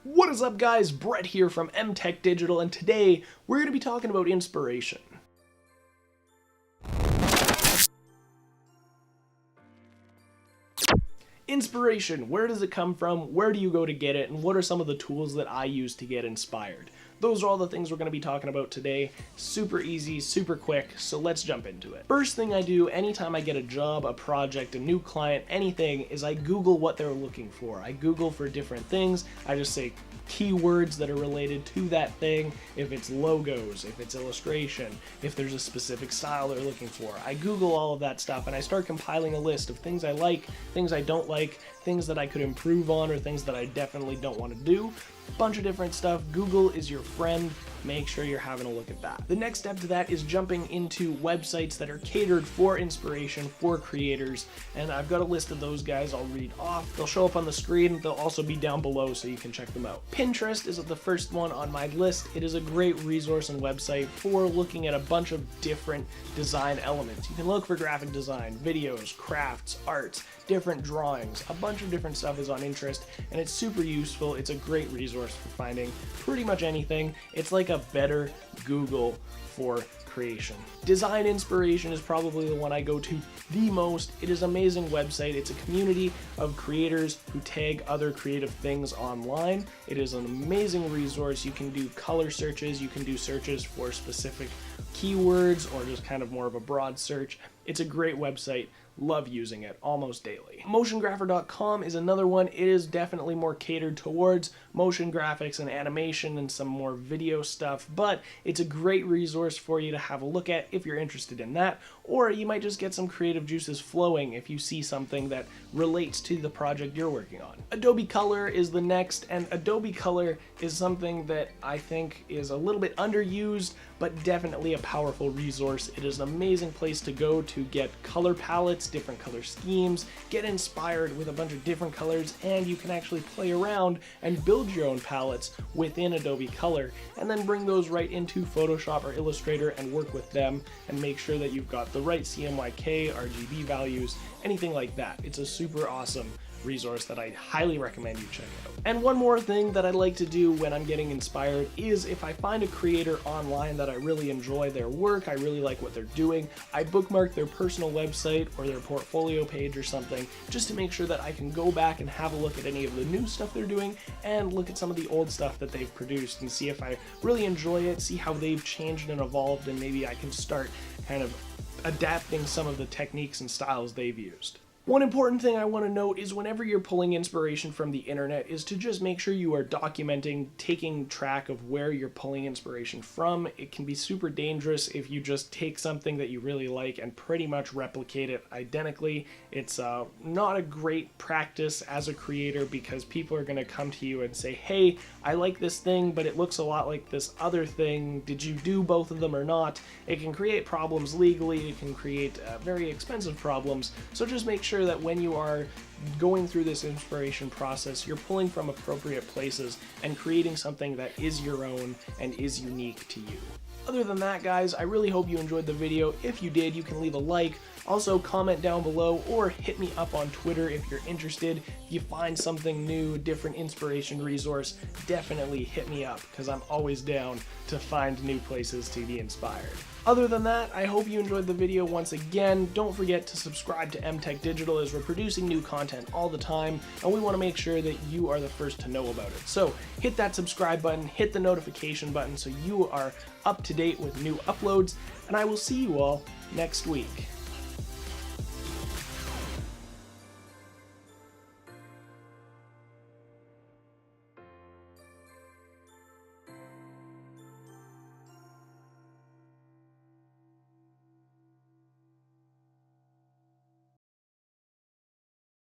What is up, guys? Brett here from Mtek Digital, and today we're going to be talking about inspiration. Inspiration, where does it come from? Where do you go to get it? And what are some of the tools that I use to get inspired? Those are all the things we're going to be talking about today. Super easy, super quick, so let's jump into it. First thing I do anytime I get a job, a project, a new client, anything, is I Google what they're looking for. I Google for different things. I just say keywords that are related to that thing. If it's logos, if it's illustration, if there's a specific style they're looking for. I Google all of that stuff and I start compiling a list of things I like, things I don't like, things that I could improve on, or things that I definitely don't want to do. Bunch of different stuff. Google is your friend. Make sure you're having a look at that. The next step to that is jumping into websites that are catered for inspiration for creators, and I've got a list of those guys I'll read off. They'll show up on the screen. They'll also be down below so you can check them out. Pinterest is the first one on my list. It is a great resource and website for looking at a bunch of different design elements. You can look for graphic design, videos, crafts, arts, different drawings. A bunch of different stuff is on Pinterest, and it's super useful. It's a great resource for finding pretty much anything. It's like a better Google for creation. Design Inspiration is probably the one I go to the most. It is an amazing website. It's a community of creators who tag other creative things online. It is an amazing resource. You can do color searches, you can do searches for specific keywords, or just kind of more of a broad search. It's a great website. Love using it almost daily. Motiongrapher.com is another one. It is definitely more catered towards motion graphics and animation and some more video stuff, but it's a great resource for you to have a look at if you're interested in that, or you might just get some creative juices flowing if you see something that relates to the project you're working on. Adobe Color is the next, and Adobe Color is something that I think is a little bit underused, but definitely a powerful resource. It is an amazing place to go to get color palettes, different color schemes, get inspired with a bunch of different colors, and you can actually play around and build your own palettes within Adobe Color, and then bring those right into Photoshop or Illustrator and work with them and make sure that you've got the right CMYK, RGB values, anything like that. It's a super awesome resource that I highly recommend you check out. And one more thing that I like to do when I'm getting inspired is if I find a creator online that I really enjoy their work, I really like what they're doing, I bookmark their personal website or their portfolio page or something, just to make sure that I can go back and have a look at any of the new stuff they're doing and look at some of the old stuff that they've produced and see if I really enjoy it, see how they've changed and evolved, and maybe I can start kind of adapting some of the techniques and styles they've used. One important thing I want to note is whenever you're pulling inspiration from the internet is to just make sure you are documenting, taking track of where you're pulling inspiration from. It can be super dangerous if you just take something that you really like and pretty much replicate it identically. It's not a great practice as a creator because people are going to come to you and say, hey, I like this thing, but it looks a lot like this other thing. Did you do both of them or not? It can create problems legally. It can create very expensive problems. So just make sure that when you are going through this inspiration process, you're pulling from appropriate places and creating something that is your own and is unique to you. Other than that, guys, I really hope you enjoyed the video. If you did, you can leave a like. Also, comment down below or hit me up on Twitter if you're interested. If you find something new, different inspiration resource, definitely hit me up because I'm always down to find new places to be inspired. Other than that, I hope you enjoyed the video once again. Don't forget to subscribe to Mtek Digital as we're producing new content all the time, and we want to make sure that you are the first to know about it. So hit that subscribe button, hit the notification button so you are up to date with new uploads, and I will see you all next week.